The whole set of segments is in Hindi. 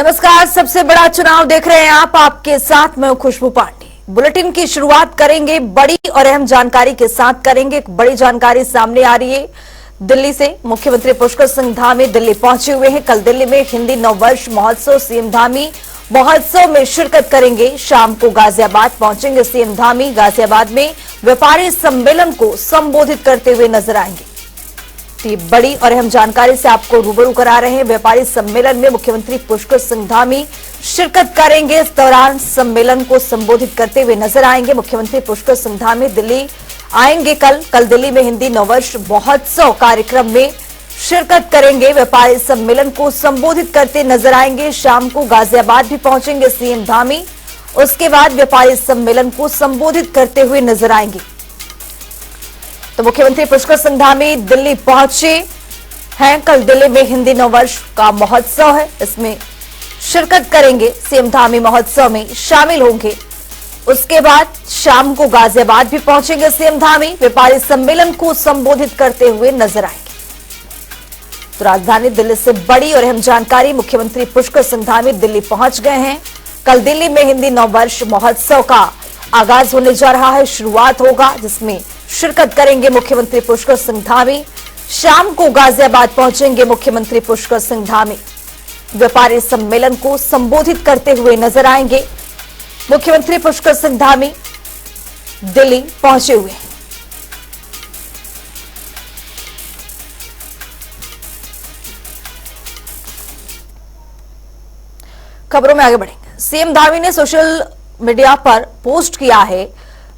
नमस्कार। सबसे बड़ा चुनाव देख रहे हैं आप, आपके साथ मैं खुशबू पांडे। बुलेटिन की शुरुआत करेंगे बड़ी और अहम जानकारी के साथ करेंगे। एक बड़ी जानकारी सामने आ रही है दिल्ली से। मुख्यमंत्री पुष्कर सिंह धामी दिल्ली पहुंचे हुए हैं। कल दिल्ली में हिंदी नववर्ष महोत्सव सीएम धामी महोत्सव में शिरकत करेंगे। शाम को गाजियाबाद पहुंचेंगे सीएम धामी। गाजियाबाद में व्यापारी सम्मेलन को संबोधित करते हुए नजर आएंगे। बड़ी और अहम जानकारी से आपको रूबरू करा रहे हैं। व्यापारी सम्मेलन में मुख्यमंत्री पुष्कर सिंह धामी शिरकत करेंगे। इस दौरान सम्मेलन को संबोधित करते हुए नजर आएंगे। मुख्यमंत्री पुष्कर सिंह धामी दिल्ली आएंगे। कल दिल्ली में हिंदी नववर्ष महोत्सव कार्यक्रम में शिरकत करेंगे। व्यापारी सम्मेलन को संबोधित करते नजर आएंगे। शाम को गाजियाबाद भी पहुंचेंगे सीएम धामी। उसके बाद व्यापारी सम्मेलन को संबोधित करते हुए नजर आएंगे। तो मुख्यमंत्री पुष्कर सिंह धामी दिल्ली पहुंचे हैं। कल दिल्ली में हिंदी नववर्ष का महोत्सव है, इसमें शिरकत करेंगे। सीएम धामी महोत्सव में शामिल होंगे। उसके बाद शाम को गाजियाबाद भी पहुंचेंगे सीएम धामी। व्यापारी सम्मेलन को संबोधित करते हुए नजर आएंगे। तो राजधानी दिल्ली से बड़ी और अहम जानकारी। मुख्यमंत्री पुष्कर सिंह धामी दिल्ली पहुंच गए हैं। कल दिल्ली में हिंदी नववर्ष महोत्सव का आगाज होने जा रहा है, शुरुआत होगा, जिसमें शिरकत करेंगे मुख्यमंत्री पुष्कर सिंह धामी। शाम को गाजियाबाद पहुंचेंगे मुख्यमंत्री पुष्कर सिंह धामी। व्यापारी सम्मेलन को संबोधित करते हुए नजर आएंगे। मुख्यमंत्री पुष्कर सिंह धामी दिल्ली पहुंचे हुए हैं। खबरों में आगे बढ़ेंगे। सीएम धामी ने सोशल मीडिया पर पोस्ट किया है,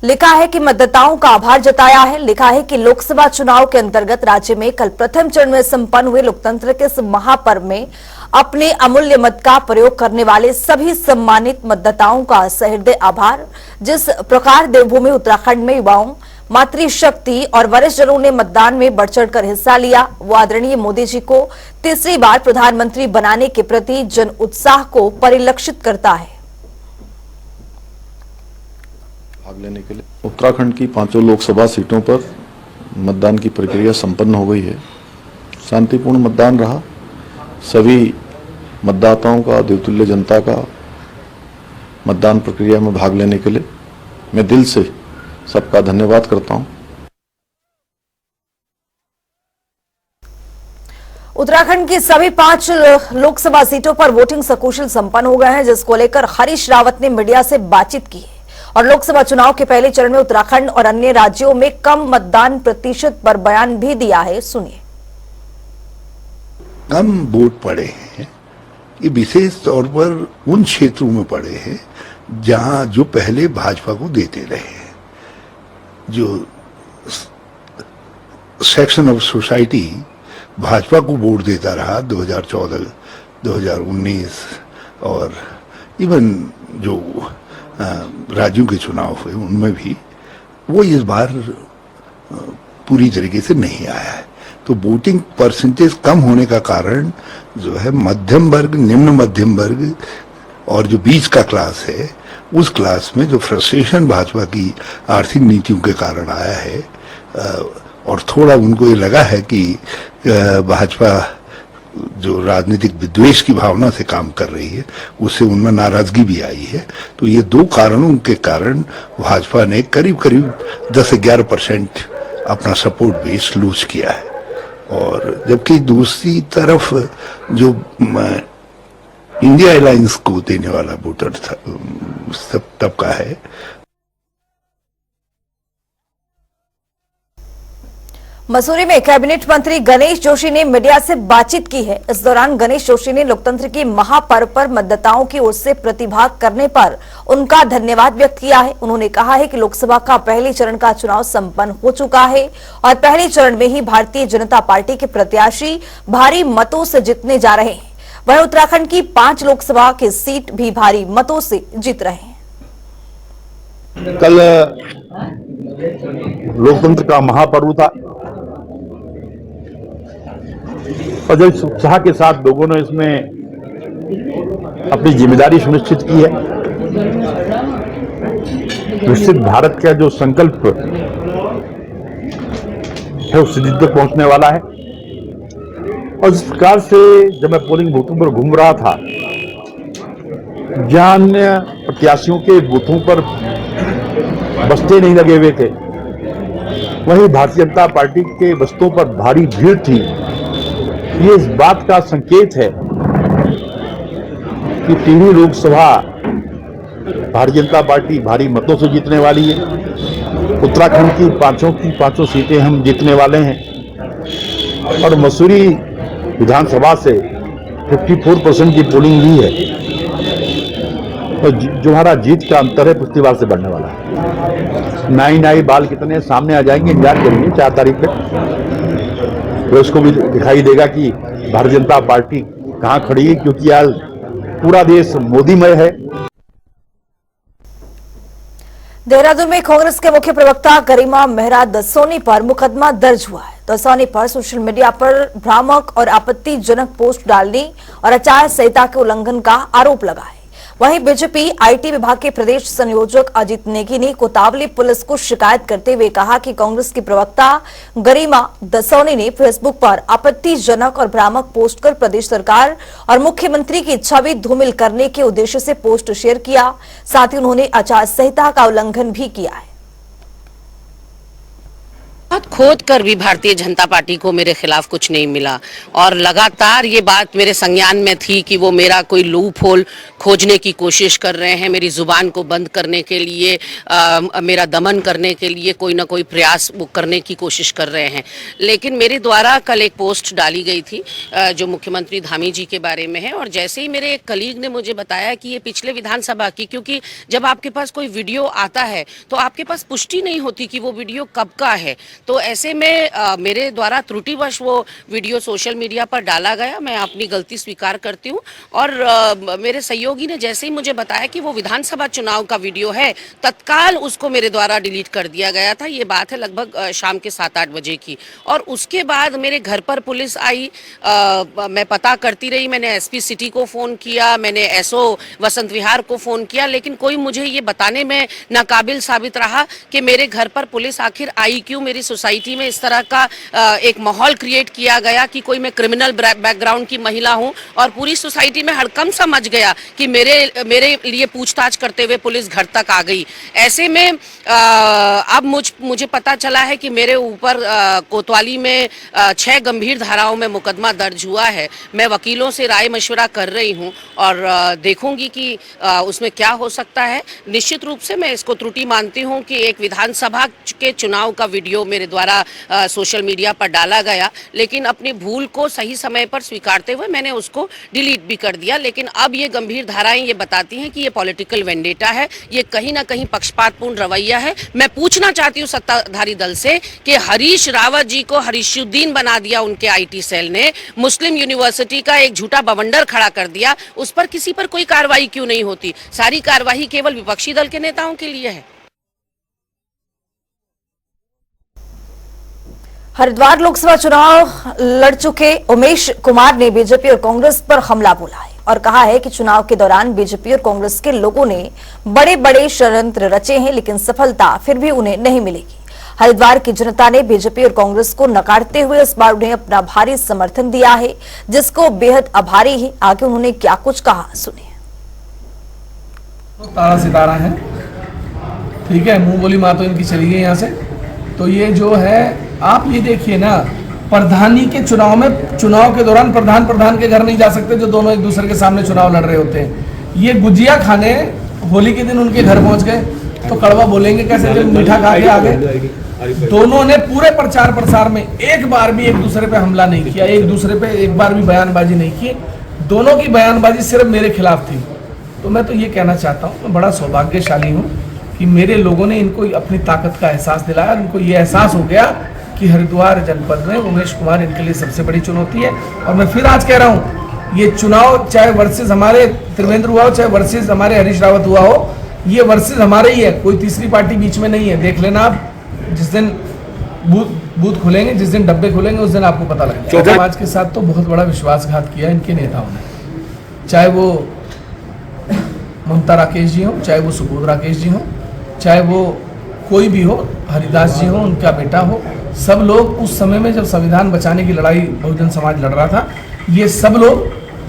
लिखा है कि मतदाताओं का आभार जताया है। लिखा है कि लोकसभा चुनाव के अंतर्गत राज्य में कल प्रथम चरण में संपन्न हुए लोकतंत्र के इस महापर्व में अपने अमूल्य मत का प्रयोग करने वाले सभी सम्मानित मतदाताओं का सहृदय आभार। जिस प्रकार देवभूमि उत्तराखंड में युवाओं, मातृशक्ति और वरिष्ठ जनों ने मतदान में बढ़ चढ़कर हिस्सा लिया, वो आदरणीय मोदी जी को तीसरी बार प्रधानमंत्री बनाने के प्रति जन उत्साह को परिलक्षित करता है। भाग लेने के लिए उत्तराखंड की 5 लोकसभा सीटों पर मतदान की प्रक्रिया संपन्न हो गई है। शांतिपूर्ण मतदान रहा। सभी मतदाताओं का, देवतुल्य जनता का मतदान प्रक्रिया में भाग लेने के लिए मैं दिल से सबका धन्यवाद करता हूं। उत्तराखंड की सभी 5 लोकसभा सीटों पर वोटिंग सकुशल संपन्न हो गए हैं, जिसको लेकर हरीश रावत ने मीडिया से बातचीत की है और लोकसभा चुनाव के पहले चरण में उत्तराखंड और अन्य राज्यों में कम मतदान प्रतिशत पर बयान भी दिया है। सुनिए। कम वोट पड़े हैं, ये विशेष तौर पर उन क्षेत्रों में पड़े हैं जहां जो पहले भाजपा को देते रहे हैं। जो सेक्शन ऑफ सोसाइटी भाजपा को वोट देता रहा 2014, 2019 और इवन जो राज्यों के चुनाव हुए उनमें भी, वो इस बार पूरी तरीके से नहीं आया है। तो वोटिंग परसेंटेज कम होने का कारण जो है मध्यम वर्ग, निम्न मध्यम वर्ग और जो बीच का क्लास है, उस क्लास में जो फ्रस्ट्रेशन भाजपा की आर्थिक नीतियों के कारण आया है और थोड़ा उनको ये लगा है कि भाजपा जो राजनीतिक विद्वेष की भावना से काम कर रही है, उससे उनमें नाराजगी भी आई है। तो ये 2 कारणों के कारण भाजपा ने करीब करीब 10-11% अपना सपोर्ट बेस लूज किया है। और जबकि दूसरी तरफ जो इंडिया अलायंस को देने वाला वोटर तबका है, मसूरी में कैबिनेट मंत्री गणेश जोशी ने मीडिया से बातचीत की है। इस दौरान गणेश जोशी ने लोकतंत्र की महापर्व पर मतदाताओं की ओर से प्रतिभाग करने पर उनका धन्यवाद व्यक्त किया है। उन्होंने कहा है कि लोकसभा का पहले चरण का चुनाव संपन्न हो चुका है और पहले चरण में ही भारतीय जनता पार्टी के प्रत्याशी भारी मतों से जीतने जा रहे हैं। वहीं उत्तराखंड की 5 लोकसभा की सीट भी भारी मतों से जीत रहे हैं। कल लोकतंत्र का महापर्व था और जो उत्साह के साथ लोगों ने इसमें अपनी जिम्मेदारी सुनिश्चित की है। विकसित भारत का जो संकल्प है उस सिद्धि तक पहुंचने वाला है। और इस प्रकार से जब मैं पोलिंग बूथों पर घूम रहा था जहां अन्य प्रत्याशियों के बूथों पर बस्ते नहीं लगे हुए थे, वहीं भारतीय जनता पार्टी के बस्तों पर भारी भीड़ थी। ये इस बात का संकेत है कि टिहरी लोकसभा भारतीय जनता पार्टी भारी मतों से जीतने वाली है। उत्तराखंड की पांचों सीटें हम जीतने वाले हैं और मसूरी विधानसभा से 54% की पोलिंग हुई है और जो हमारा जीत का अंतर है पिछली बार से बढ़ने वाला है। नाई बाल कितने सामने आ जाएंगे, इंतजार करेंगे 4 तारीख तक, तो उसको भी दिखाई देगा कि भारतीय जनता पार्टी कहां खड़ी है, क्योंकि आज पूरा देश मोदीमय है। देहरादून में कांग्रेस के मुख्य प्रवक्ता गरिमा मेहरा दसोनी पर मुकदमा दर्ज हुआ है। दसोनी पर सोशल मीडिया पर भ्रामक और आपत्तिजनक पोस्ट डालने और आचार संहिता के उल्लंघन का आरोप लगा है। वहीं बीजेपी आईटी विभाग के प्रदेश संयोजक अजीत नेगी ने कोतवाली पुलिस को शिकायत करते हुए कहा कि कांग्रेस की प्रवक्ता गरिमा दसोनी ने फेसबुक पर आपत्तिजनक और भ्रामक पोस्ट कर प्रदेश सरकार और मुख्यमंत्री की छवि धूमिल करने के उद्देश्य से पोस्ट शेयर किया। साथ ही उन्होंने आचार संहिता का उल्लंघन भी किया है। खोद कर भी भारतीय जनता पार्टी को मेरे खिलाफ कुछ नहीं मिला और लगातार ये बात मेरे संज्ञान में थी कि वो मेरा कोई लूप होल खोजने की कोशिश कर रहे हैं, मेरी जुबान को बंद करने के लिए, मेरा दमन करने के लिए कोई ना कोई प्रयास वो करने की कोशिश कर रहे हैं। लेकिन मेरे द्वारा कल एक पोस्ट डाली गई थी जो मुख्यमंत्री धामी जी के बारे में है और जैसे ही मेरे एक कलीग ने मुझे बताया कि ये पिछले विधानसभा की, क्योंकि जब आपके पास कोई वीडियो आता है तो आपके पास पुष्टि नहीं होती कि वो वीडियो कब का है, तो ऐसे में मेरे द्वारा त्रुटिवश वो वीडियो सोशल मीडिया पर डाला गया। मैं अपनी गलती स्वीकार करती हूँ और मेरे सहयोगी ने जैसे ही मुझे बताया कि वो विधानसभा चुनाव का वीडियो है, तत्काल उसको मेरे द्वारा डिलीट कर दिया गया था। ये बात है लगभग शाम के 7-8 बजे की और उसके बाद मेरे घर पर पुलिस आई। मैं पता करती रही, मैंने एसपी सिटी को फ़ोन किया, मैंने एसओ वसंत विहार को फ़ोन किया, लेकिन कोई मुझे ये बताने में नाकाबिल साबित रहा कि मेरे घर पर पुलिस आखिर आई क्यों। मेरी सोसाइटी में इस तरह का एक माहौल क्रिएट किया गया कि कोई मैं क्रिमिनल बैकग्राउंड की महिला हूं और पूरी सोसाइटी में हड़कंप समझ गया कि मेरे लिए पूछताछ करते हुए पुलिस घर तक आ गई। ऐसे में अब मुझे पता चला है कि मेरे ऊपर कोतवाली में 6 गंभीर धाराओं में मुकदमा दर्ज हुआ है। मैं वकीलों से राय मशवरा कर रही हूं और देखूंगी कि उसमें क्या हो सकता है। निश्चित रूप से मैं इसको त्रुटि मानती हूं कि एक विधानसभा के चुनाव का वीडियो मेरे द्वारा सोशल मीडिया पर डाला गया, लेकिन अपनी भूल को सही समय पर स्वीकारते हुए मैंने उसको डिलीट भी कर दिया। लेकिन अब ये गंभीर धाराएं ये बताती हैं कि ये पॉलिटिकल वेंडेटा है, ये कहीं ना कहीं पक्षपातपूर्ण रवैया है। मैं पूछना चाहती हूँ सत्ताधारी दल से कि हरीश रावत जी को हरीशुद्दीन बना दिया उनके आईटी सेल ने, मुस्लिम यूनिवर्सिटी का एक झूठा बवंडर खड़ा कर दिया, उस पर किसी पर कोई कार्रवाई क्यों नहीं होती? सारी कार्रवाई केवल विपक्षी दल के नेताओं के लिए है। हरिद्वार लोकसभा चुनाव लड़ चुके उमेश कुमार ने बीजेपी और कांग्रेस पर हमला बोला है और कहा है कि चुनाव के दौरान बीजेपी और कांग्रेस के लोगों ने बड़े बड़े षड्यंत्र रचे हैं, लेकिन सफलता फिर भी उन्हें नहीं मिलेगी। हरिद्वार की जनता ने बीजेपी और कांग्रेस को नकारते हुए इस बार उन्हें अपना भारी समर्थन दिया है, जिसको बेहद आभारी है। आगे उन्होंने क्या कुछ कहा, सुनिए। तारा सितारा है, ठीक है, मुंह बोली माँ तो इनकी चली गई यहाँ से। तो ये जो है आप ये देखिए ना, प्रधानी के चुनाव में, चुनाव के दौरान प्रधान के घर नहीं जा सकते जो दोनों एक दूसरे के सामने चुनाव लड़ रहे होते हैं। ये गुजिया खाने होली के दिन उनके घर पहुंच गए तो कड़वा बोलेंगे कैसे जब मीठा खा के आ गए। दोनों ने पूरे प्रचार प्रसार में एक बार भी एक दूसरे पे हमला नहीं किया, एक दूसरे पे एक बार भी बयानबाजी नहीं की। दोनों की बयानबाजी सिर्फ मेरे खिलाफ थी। तो मैं तो ये कहना चाहता हूँ, मैं बड़ा सौभाग्यशाली हूँ कि मेरे लोगों ने इनको अपनी ताकत का एहसास दिलाया। उनको ये एहसास हो गया कि हरिद्वार जनपद में उमेश कुमार इनके लिए सबसे बड़ी चुनौती है। और मैं फिर आज कह रहा हूँ, ये चुनाव चाहे वर्सेस हमारे त्रिवेंद्र हुआ हो, चाहे वर्सेस हमारे हरीश रावत हुआ हो, ये वर्सेस हमारे ही है, कोई तीसरी पार्टी बीच में नहीं है। देख लेना आप, जिस दिन बूथ खुलेंगे, जिस दिन डब्बे खुलेंगे, उस दिन आपको पता लगेगा। समाज के साथ तो बहुत बड़ा विश्वासघात किया इनके नेताओं ने, चाहे वो ममता राकेश जी हो, चाहे वो सुबोध राकेश जी हो, चाहे वो कोई भी हो, हरिदास जी हो, उनका बेटा हो। सब लोग उस समय में जब संविधान बचाने की लड़ाई बहुजन समाज लड़ रहा था, ये सब लोग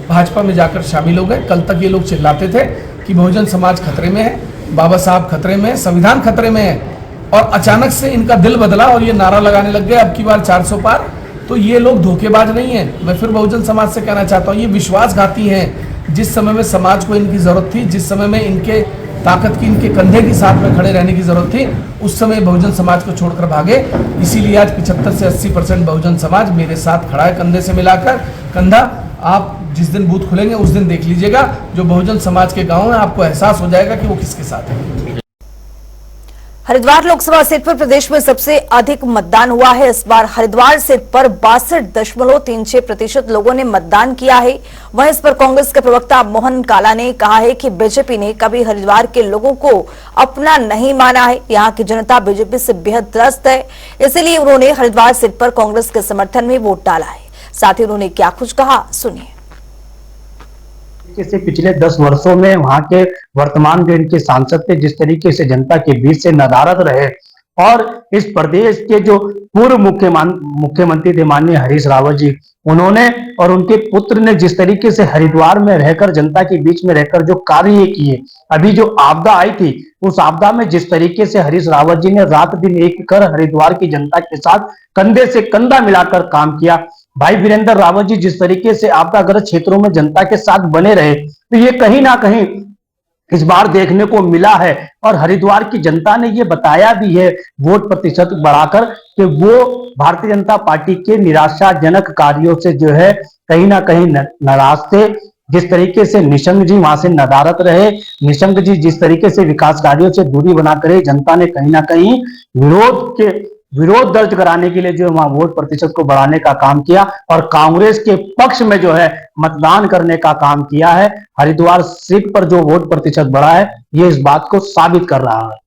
भाजपा में जाकर शामिल हो गए। कल तक ये लोग चिल्लाते थे, कि बहुजन समाज खतरे में है, बाबा साहब खतरे में है, संविधान खतरे में है, और अचानक से इनका दिल बदला और ये नारा लगाने लग गए अब की बार 400 पार। तो ये लोग धोखेबाज नहीं है। मैं फिर बहुजन समाज से कहना चाहता हूँ, ये विश्वासघाती हैं। जिस समय में समाज को इनकी जरूरत थी, जिस समय में इनके ताकत की, इनके कंधे के साथ में खड़े रहने की जरूरत थी, उस समय बहुजन समाज को छोड़कर भागे। इसीलिए आज 75 से 80% बहुजन समाज मेरे साथ खड़ा है, कंधे से मिलाकर कंधा। आप जिस दिन बूथ खुलेंगे उस दिन देख लीजिएगा, जो बहुजन समाज के गांव है, आपको एहसास हो जाएगा कि वो किसके साथ है। हरिद्वार लोकसभा सीट पर प्रदेश में सबसे अधिक मतदान हुआ है। इस बार हरिद्वार सीट पर 62.36% लोगों ने मतदान किया है। वहीं इस पर कांग्रेस के प्रवक्ता मोहन काला ने कहा है कि बीजेपी ने कभी हरिद्वार के लोगों को अपना नहीं माना है। यहां की जनता बीजेपी से बेहद त्रस्त है, इसलिए उन्होंने हरिद्वार सीट पर कांग्रेस के समर्थन में वोट डाला है। साथ ही उन्होंने क्या कुछ कहा, सुनिए। से पिछले 10 वर्षों में वहां के वर्तमान जो इनके सांसद थे, जिस तरीके से जनता के बीच से नदारद रहे, और इस प्रदेश के जो पूर्व मुख्यमंत्री थे माननीय हरीश रावत जी, उन्होंने और उनके पुत्र ने जिस तरीके से हरिद्वार में रहकर, जनता के बीच में रहकर जो कार्य किए, अभी जो आपदा आई थी उस आपदा में जिस तरीके से हरीश रावत जी ने रात दिन एक कर हरिद्वार की जनता के साथ कंधे से कंधा मिलाकर काम किया। भाई वीरेंद्र रावत जी जिस तरीके से आपदाग्रस्त क्षेत्रों में जनता के साथ बने रहे, तो ये कहीं ना कहीं इस बार देखने को मिला है। और हरिद्वार की जनता ने ये बताया भी है वोट प्रतिशत बढ़ाकर कि वो भारतीय जनता पार्टी के निराशाजनक कार्यों से जो है कहीं ना कहीं नाराज थे। जिस तरीके से निशंक जी वहां से नदारत रहे, निशंक जी जिस तरीके से विकास कार्यों से दूरी बनाकर जनता ने कहीं ना कहीं विरोध दर्ज कराने के लिए जो वहां वोट प्रतिशत को बढ़ाने का काम किया और कांग्रेस के पक्ष में जो है मतदान करने का काम किया है। हरिद्वार सीट पर जो वोट प्रतिशत बढ़ा है, ये इस बात को साबित कर रहा है।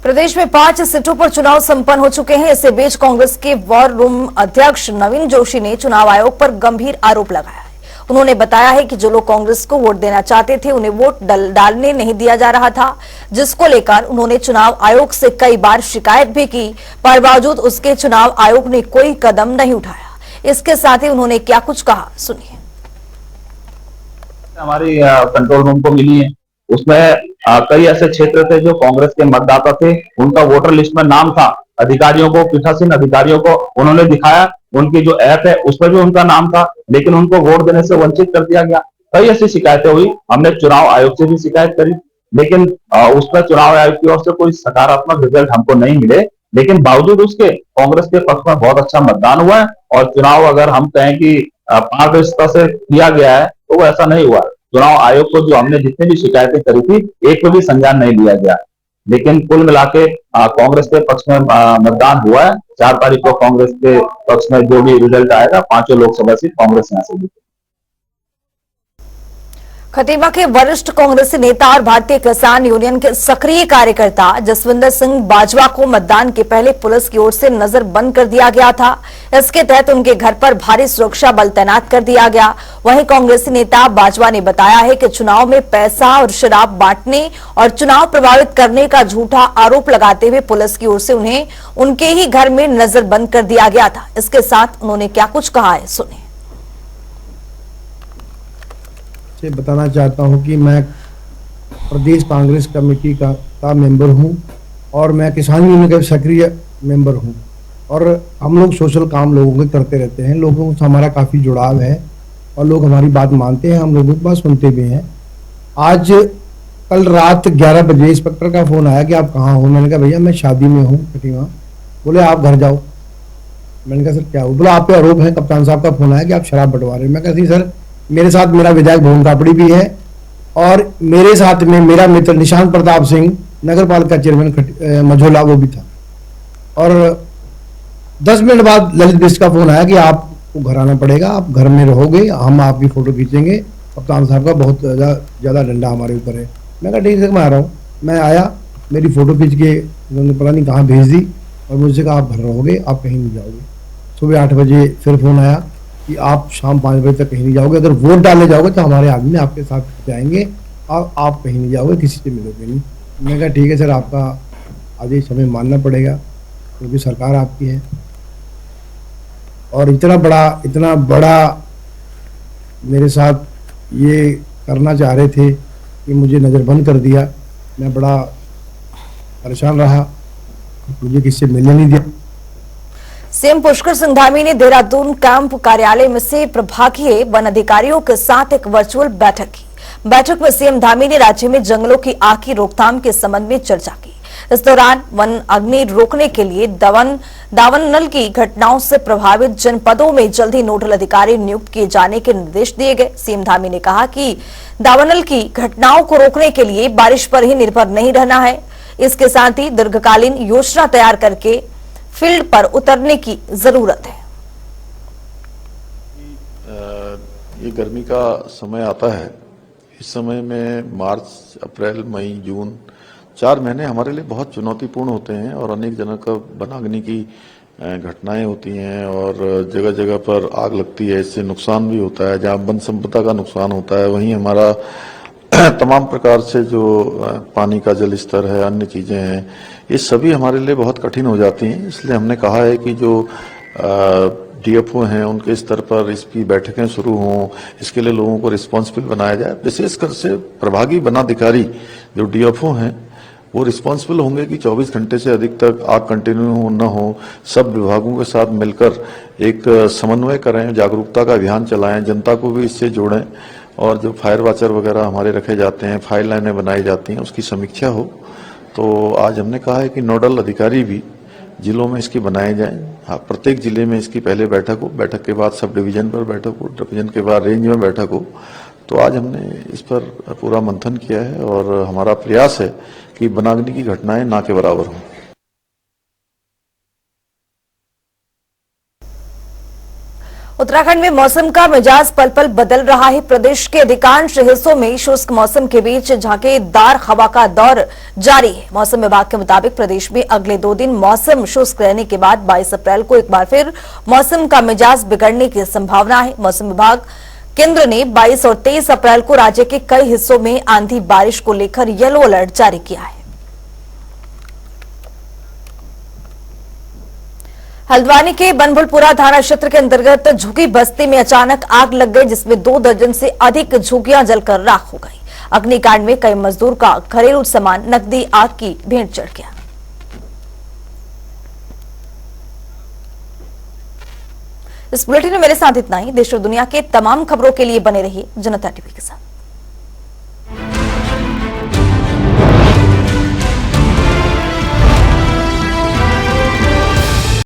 प्रदेश में 5 सीटों पर चुनाव संपन्न हो चुके हैं। इसी बीच कांग्रेस के वॉर रूम अध्यक्ष नवीन जोशी ने चुनाव आयोग पर गंभीर आरोप लगाया है। उन्होंने बताया है कि जो लोग कांग्रेस को वोट देना चाहते थे उन्हें वोट डालने नहीं दिया जा रहा था, जिसको लेकर उन्होंने चुनाव आयोग से कई बार शिकायत भी की, पर बावजूद उसके चुनाव आयोग ने कोई कदम नहीं उठाया। इसके साथ ही उन्होंने क्या कुछ कहा, सुनिए। हमारी कंट्रोल रूम को मिली है, उसमें कई ऐसे क्षेत्र थे जो कांग्रेस के मतदाता थे, उनका वोटर लिस्ट में नाम था। अधिकारियों को, पीठासीन अधिकारियों को उन्होंने दिखाया, उनकी जो ऐप है उस पर भी उनका नाम था, लेकिन उनको वोट देने से वंचित कर दिया गया। कई ऐसी शिकायतें हुई, हमने चुनाव आयोग से भी शिकायत करी, लेकिन उस पर चुनाव आयोग की ओर से कोई सकारात्मक रिजल्ट हमको नहीं मिले। लेकिन बावजूद उसके कांग्रेस के पक्ष में बहुत अच्छा मतदान हुआ है और चुनाव अगर हम कहें कि पारदर्शिता से किया गया है तो वो ऐसा नहीं हुआ। चुनाव आयोग को जो हमने जितनी भी शिकायतें करी थी, एक पे भी संज्ञान नहीं लिया गया। लेकिन कुल मिलाके कांग्रेस के पक्ष में मतदान हुआ है। 4 तारीख को कांग्रेस के पक्ष में जो भी रिजल्ट आएगा, 5 लोकसभा सीट कांग्रेस यहाँ से जीतेगी। खटीमा के वरिष्ठ कांग्रेसी नेता और भारतीय किसान यूनियन के सक्रिय कार्यकर्ता जसविंदर सिंह बाजवा को मतदान के पहले पुलिस की ओर से नजरबंद कर दिया गया था। इसके तहत उनके घर पर भारी सुरक्षा बल तैनात कर दिया गया। वहीं कांग्रेसी नेता बाजवा ने बताया है कि चुनाव में पैसा और शराब बांटने और चुनाव प्रभावित करने का झूठा आरोप लगाते हुए पुलिस की ओर से उन्हें उनके ही घर में नजरबंद कर दिया गया था। इसके साथ उन्होंने क्या कुछ कहा है, सुनिए। बताना चाहता हूं कि मैं प्रदेश कांग्रेस कमेटी का मेंबर हूं और मैं किसान यूनियन का सक्रिय मेंबर हूं और हम लोग सोशल काम लोगों के करते रहते हैं। लोगों से हमारा काफ़ी जुड़ाव है और लोग हमारी बात मानते हैं, हम लोगों की बात सुनते भी हैं। आज कल रात 11 बजे इंस्पेक्टर का फ़ोन आया कि आप कहाँ हो। मैंने कहा भैया मैं शादी में हूँ खटीमा। बोले आप घर जाओ। मैंने कहा सर क्या हो। बोला आप पे आरोप है, कप्तान साहब का फ़ोन आया कि आप शराब बंटवा रहे हैं। मैं कहा सर मेरे साथ मेरा विधायक भुवन रापड़ी भी है और मेरे साथ में मेरा मित्र निशांत प्रताप सिंह नगर पालिका चेयरमैन मझोला वो भी था। और 10 मिनट बाद ललित बिष्ट का फोन आया कि आपको घर आना पड़ेगा, आप घर में रहोगे, हम आपकी फोटो खींचेंगे, कप्तान साहब का बहुत ज़्यादा डंडा हमारे ऊपर है। मैं कहा ठीक है मैं आ रहा हूँ। मैं आया, मेरी फोटो खींच के उन्होंने पता नहीं कहाँ भेज दी और मुझसे कहा आप घर रहोगे, आप कहीं नहीं जाओगे। सुबह 8 बजे फिर फोन आया कि आप शाम 5 बजे तक कहीं नहीं जाओगे, अगर वोट डालने जाओगे तो हमारे आदमी आपके साथ जाएंगे और आप कहीं नहीं जाओगे, किसी से मिलोगे नहीं। मैंने कहा ठीक है सर, आपका आदेश हमें मानना पड़ेगा क्योंकि सरकार आपकी है। और इतना बड़ा मेरे साथ ये करना चाह रहे थे कि मुझे नज़रबंद कर दिया। मैं बड़ा परेशान रहा, मुझे किसी से मिलने नहीं दिया। सीएम पुष्कर सिंह धामी ने देहरादून कैंप कार्यालय में से प्रभागीय वन अधिकारियों के साथ एक वर्चुअल बैठक की। बैठक में सीएम धामी ने राज्य में जंगलों की आग की रोकथाम के संबंध में चर्चा की। इस दौरान वन अग्नि रोकने के लिए दावानल की घटनाओं से प्रभावित जनपदों में जल्द ही नोडल अधिकारी नियुक्त किए जाने के निर्देश दिए गए। सीएम धामी ने कहा कि दावानल की घटनाओं को रोकने के लिए बारिश पर ही निर्भर नहीं रहना है, इसके साथ ही दीर्घकालीन योजना तैयार करके फील्ड पर उतरने की जरूरत है। ये गर्मी का समय आता है। इस समय में मार्च, अप्रैल, मई, जून 4 महीने हमारे लिए बहुत चुनौतीपूर्ण होते हैं और अनेक जगह का वनाग्नि की घटनाएं होती हैं और जगह जगह पर आग लगती है। इससे नुकसान भी होता है। जहाँ वन संपदा का नुकसान होता है वहीं हमारा तमाम प्रकार से जो पानी का जल स्तर है, अन्य चीजें हैं, ये सभी हमारे लिए बहुत कठिन हो जाती हैं। इसलिए हमने कहा है कि जो डीएफओ हैं उनके स्तर पर इसकी बैठकें शुरू हों, इसके लिए लोगों को रिस्पॉन्सिबल बनाया जाए। विशेषकर से प्रभागी वनाधिकारी जो डीएफओ हैं वो रिस्पॉन्सिबल होंगे कि 24 घंटे से अधिक तक आग कंटिन्यू हो न हो, सब विभागों के साथ मिलकर एक समन्वय करें, जागरूकता का अभियान चलाएं, जनता को भी इससे जोड़ें और जो फायर वॉचर वगैरह हमारे रखे जाते हैं, फायर लाइनें बनाई जाती हैं, उसकी समीक्षा हो। तो आज हमने कहा है कि नोडल अधिकारी भी जिलों में इसकी बनाए जाएं। हाँ, प्रत्येक जिले में इसकी पहले बैठक हो, बैठक के बाद सब डिवीजन पर बैठक हो, डिवीजन के बाद रेंज में बैठक हो। तो आज हमने इस पर पूरा मंथन किया है और हमारा प्रयास है कि वनाग्नि की घटनाएं ना के बराबर हों। उत्तराखंड में मौसम का मिजाज पल पल बदल रहा है। प्रदेश के अधिकांश हिस्सों में शुष्क मौसम के बीच झोंकेदार हवा का दौर जारी है। मौसम विभाग के मुताबिक प्रदेश में अगले 2 दिन मौसम शुष्क रहने के बाद 22 अप्रैल को एक बार फिर मौसम का मिजाज बिगड़ने की संभावना है। मौसम विभाग केंद्र ने 22 और 23 अप्रैल को राज्य के कई हिस्सों में आंधी बारिश को लेकर येलो अलर्ट जारी किया है। हल्द्वानी के बनभुलपुरा थाना क्षेत्र के अंतर्गत झुग्गी बस्ती में अचानक आग लग गई, जिसमें 2 दर्जन से अधिक झुग्गियां जलकर राख हो गई। अग्निकांड में कई मजदूर का घरेलू सामान नकदी आग की भेंट चढ़ गया। इस बुलेटिन में मेरे साथ इतना ही। देश और दुनिया के तमाम खबरों के लिए बने रहिए जनता टीवी के साथ।